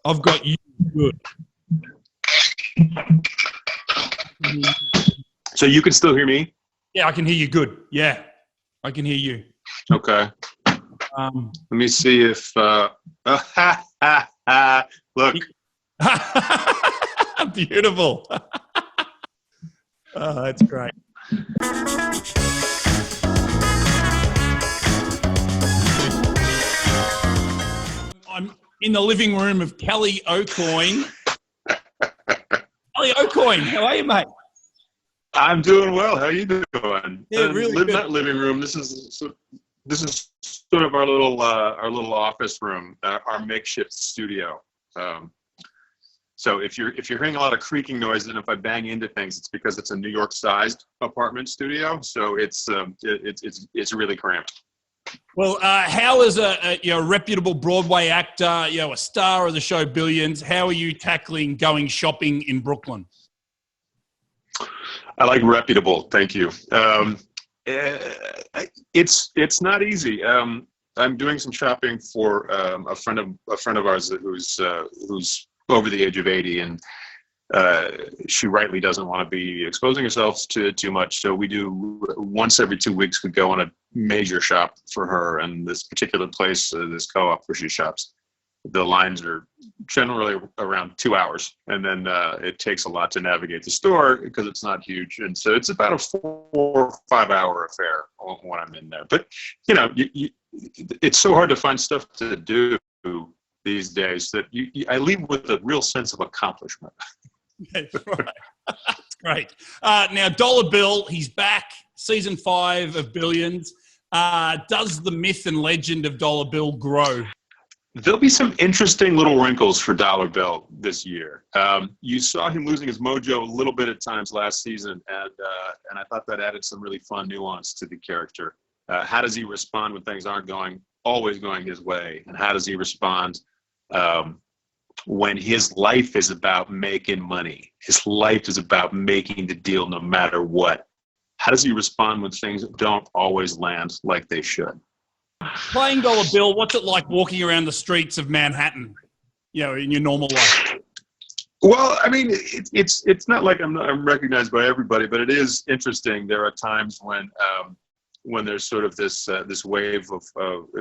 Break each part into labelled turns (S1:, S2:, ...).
S1: I've got you good.
S2: So you can still hear me?
S1: Yeah, I can hear you good. Yeah, I can hear you.
S2: Okay. Let me see if look.
S1: Beautiful. Oh, that's great. I'm in the living room of Kelly AuCoin. Kelly AuCoin, how are you, mate?
S2: I'm doing well. How are you doing?
S1: Yeah, really good.
S2: That living room. This is sort of our little office room, our makeshift studio. So if you're hearing a lot of creaking noise, and if I bang into things, it's because it's a New York-sized apartment studio. So it's really cramped.
S1: Well, how is a reputable Broadway actor, a star of the show Billions, how are you tackling going shopping in Brooklyn?
S2: I like reputable. Thank you. It's not easy. I'm doing some shopping for a friend of ours who's over the age of 80, and she rightly doesn't want to be exposing herself to too much. So we do once every 2 weeks. We go on a major shop for her, and this particular place, this co-op where she shops, the lines are generally around 2 hours, and then it takes a lot to navigate the store because it's not huge, and so it's about a 4 or 5 hour affair when I'm in there. But it's so hard to find stuff to do these days that I leave with a real sense of accomplishment.
S1: That's right. That's great. Now, Dollar Bill, he's back. Season 5 of Billions. Does the myth and legend of Dollar Bill grow?
S2: There'll be some interesting little wrinkles for Dollar Bill this year. You saw him losing his mojo a little bit at times last season, and I thought that added some really fun nuance to the character. How does he respond when things aren't always going his way? And how does he respond when his life is about making money? His life is about making the deal no matter what. How does he respond when things don't always land like they should?
S1: Playing Dollar Bill, what's it like walking around the streets of Manhattan, in your normal life?
S2: Well, I mean, it's not like I'm recognized by everybody, but it is interesting. There are times when there's sort of this wave of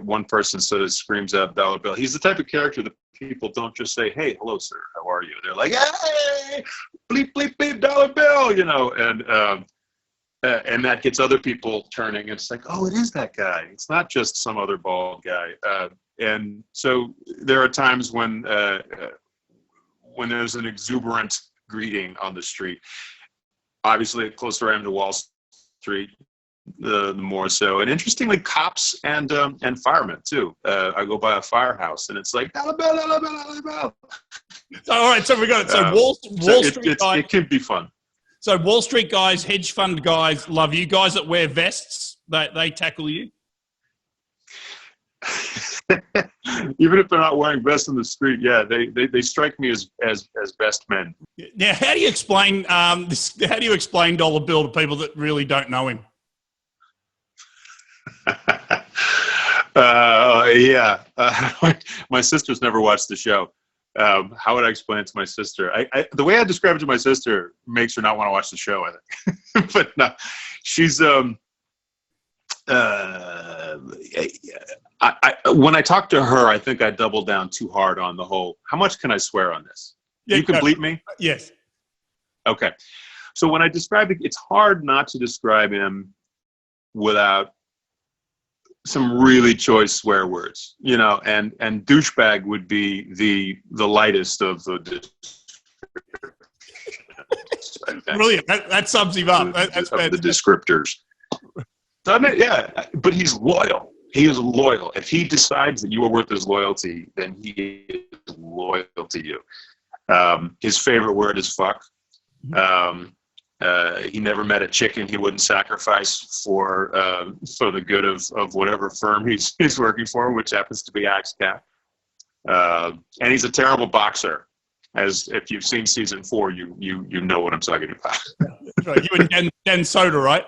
S2: one person sort of screams out Dollar Bill. He's the type of character that people don't just say, "Hey, hello, sir, how are you?" They're like, "Hey, bleep, bleep, bleep, Dollar Bill," and that gets other people turning. It's like, oh, it is that guy. It's not just some other bald guy. And so there are times when there's an exuberant greeting on the street. Obviously, the closer I am to Wall Street, the more so. And interestingly, cops and firemen too. I go by a firehouse, and it's like Dollar Bill, Dollar Bill, Dollar Bill.
S1: So, all right, so we got it. So Wall Street guys.
S2: It can be fun.
S1: So Wall Street guys, hedge fund guys love you. Guys that wear vests, they tackle you.
S2: Even if they're not wearing vests in the street, yeah, they strike me as best men.
S1: Now, how do you explain this? How do you explain Dollar Bill to people that really don't know him?
S2: My sister's never watched the show. How would I explain it to my sister? The way I describe it to my sister makes her not want to watch the show, I think. But no, she's when I talk to her, I think I double down too hard on the whole. How much can I swear on this?
S1: Yeah,
S2: you can bleep me?
S1: Yes.
S2: Okay. So when I describe it, it's hard not to describe him without some really choice swear words, and douchebag would be the lightest of the
S1: brilliant. That sums him up. That's
S2: the descriptors. Yeah, but he's loyal. He is loyal. If he decides that you are worth his loyalty, then he is loyal to you. His favorite word is fuck. He never met a chicken he wouldn't sacrifice for the good of whatever firm he's working for, which happens to be AXCAP. And he's a terrible boxer. As if you've seen season 4, you know what I'm talking about.
S1: That's right. You and Dan Soda, right?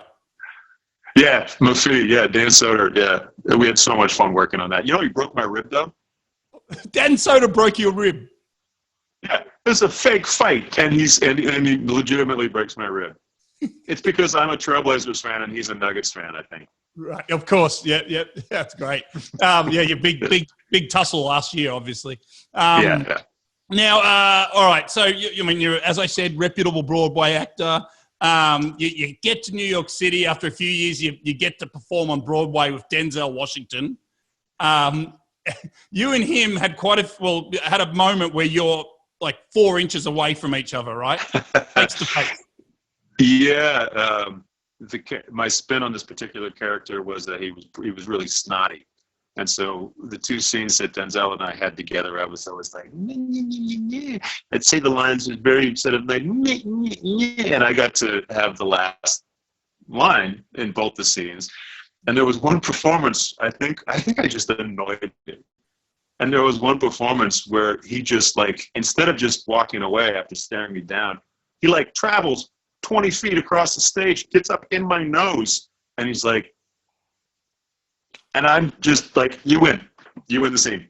S2: Yeah, Mufi. Yeah, Dan Soda. Yeah, we had so much fun working on that. He broke my rib though.
S1: Dan Soda broke your rib.
S2: it's a fake fight, and he legitimately breaks my rib. It's because I'm a Trailblazers fan and he's a Nuggets fan, I think.
S1: Right, of course. Yeah, that's great. Yeah, your big tussle last year, obviously.
S2: Yeah.
S1: Now, all right. So, you're, as I said, reputable Broadway actor. You get to New York City after a few years. You get to perform on Broadway with Denzel Washington. You and him had had a moment where you're like 4 inches away from each other, right? Face to face.
S2: Yeah. My spin on this particular character was that he was really snotty. And so the 2 scenes that Denzel and I had together, I was always like, I'd say the lines very instead of like, and I got to have the last line in both the scenes. And there was one performance, I think I just annoyed him. And there was one performance where he just like, instead of just walking away after staring me down, he like travels 20 feet across the stage, gets up in my nose, and he's like, and I'm just like, you win the scene.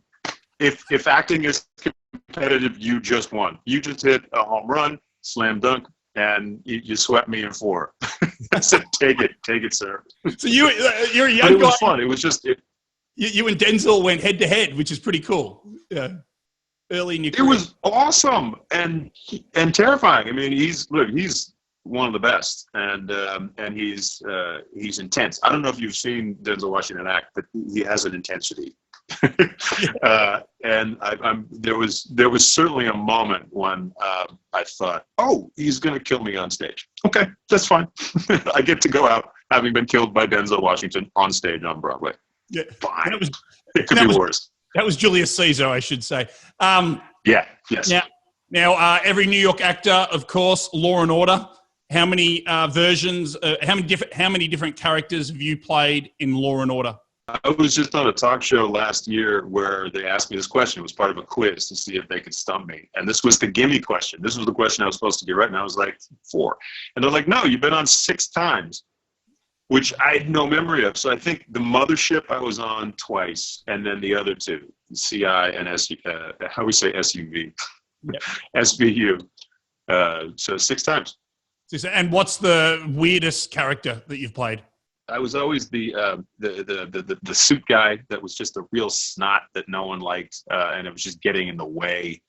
S2: If acting is competitive, you just won. You just hit a home run, slam dunk, and you swept me in 4. I said, take it, sir.
S1: So you're a young guy.
S2: But it was fun. It was just
S1: you and Denzel went head to head, which is pretty cool. Yeah, early in your career.
S2: It was awesome and terrifying. I mean, he's one of the best, and he's intense. I don't know if you've seen Denzel Washington act, but he has an intensity. And there was certainly a moment when I thought, oh, he's going to kill me on stage. Okay, that's fine. I get to go out having been killed by Denzel Washington on stage on Broadway.
S1: Yeah,
S2: fine. It could be worse.
S1: That was Julius Caesar, I should say.
S2: Yeah. Yes.
S1: Now, every New York actor, of course, Law and Order. How many versions? How many different characters have you played in Law and Order?
S2: I was just on a talk show last year where they asked me this question. It was part of a quiz to see if they could stump me. And this was the gimme question. This was the question I was supposed to get right. And I was like, 4. And they're like, no, you've been on 6 times, which I had no memory of. So I think the Mothership I was on twice. And then the other 2, CI and how we say SUV, yep. SVU. So 6 times.
S1: And what's the weirdest character that you've played?
S2: I was always the suit guy that was just a real snot that no one liked, and it was just getting in the way.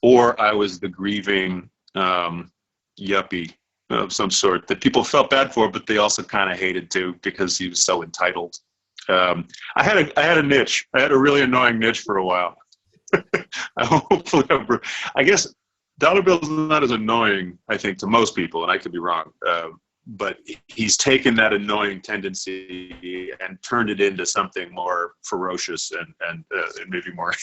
S2: Or I was the grieving yuppie of some sort that people felt bad for, but they also kind of hated too because he was so entitled. I had a niche. I had a really annoying niche for a while. I guess Dollar Bill is not as annoying, I think, to most people, and I could be wrong. But he's taken that annoying tendency and turned it into something more ferocious and maybe more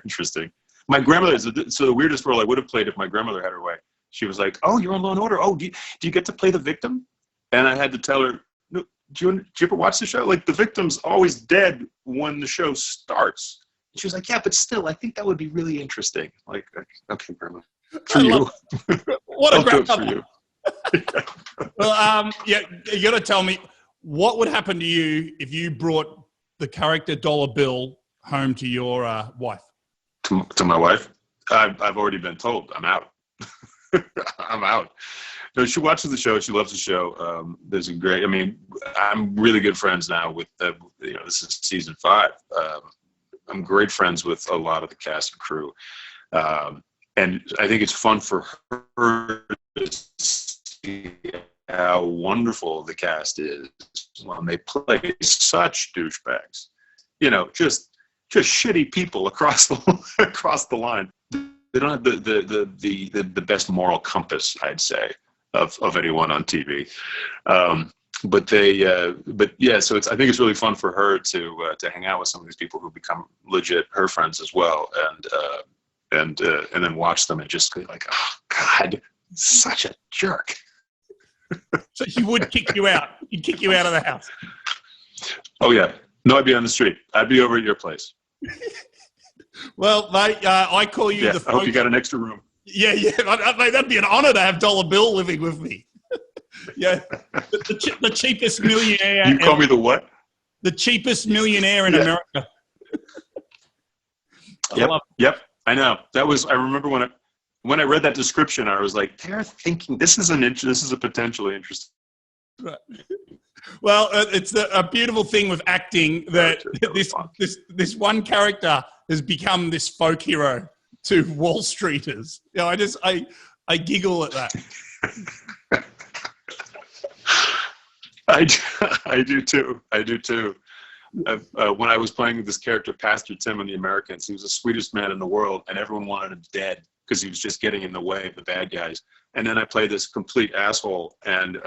S2: interesting. My grandmother, so the weirdest role I would have played if my grandmother had her way. She was like, "Oh, you're on Law and Order. Oh, do you get to play the victim?" And I had to tell her, "No, do you ever watch the show? Like the victim's always dead when the show starts." And she was like, "Yeah, but still, I think that would be really interesting." Like, okay, grandma, for you.
S1: What a great
S2: for you.
S1: Well, yeah, you got to tell me what would happen to you if you brought the character Dollar Bill home to your wife.
S2: To my wife, I've already been told I'm out. I'm out. No, she watches the show. She loves the show. There's a great. I mean, I'm really good friends now with. This is season 5. I'm great friends with a lot of the cast and crew, and I think it's fun for her to see how wonderful the cast is when they play such douchebags. Just shitty people across the line. They don't have the best moral compass, I'd say, of anyone on TV. But yeah, so I think it's really fun for her to hang out with some of these people who become legit her friends as well, and then watch them and just be like, oh God, such a jerk.
S1: So he would kick you out. He'd kick you out of the house.
S2: Oh yeah, no, I'd be on the street. I'd be over at your place.
S1: Well, mate, I call you the.
S2: I hope you got an extra room.
S1: Yeah, mate, that'd be an honor to have Dollar Bill living with me. Yeah, the cheapest millionaire.
S2: You call me the what?
S1: The cheapest millionaire in America.
S2: Yep. I know. I remember when when I read that description, I was like, they're thinking this is a potentially interesting.
S1: Right. Well, it's a beautiful thing with acting that this one character has become this folk hero to Wall Streeters. You know, I giggle at that.
S2: I do too. When I was playing this character, Pastor Tim in The Americans, he was the sweetest man in the world, and everyone wanted him dead because he was just getting in the way of the bad guys. And then I played this complete asshole, and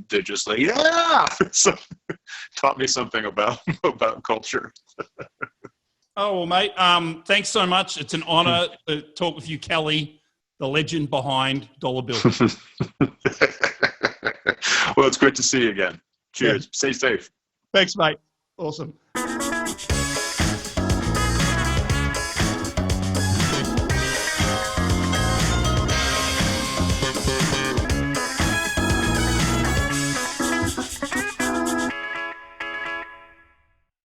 S2: they're just like, yeah, so, taught me something about culture.
S1: Oh, well, mate, thanks so much. It's an honor to talk with you, Kelly, the legend behind Dollar Bill.
S2: Well, it's great to see you again. Cheers. Yeah. Stay safe.
S1: Thanks, mate. Awesome.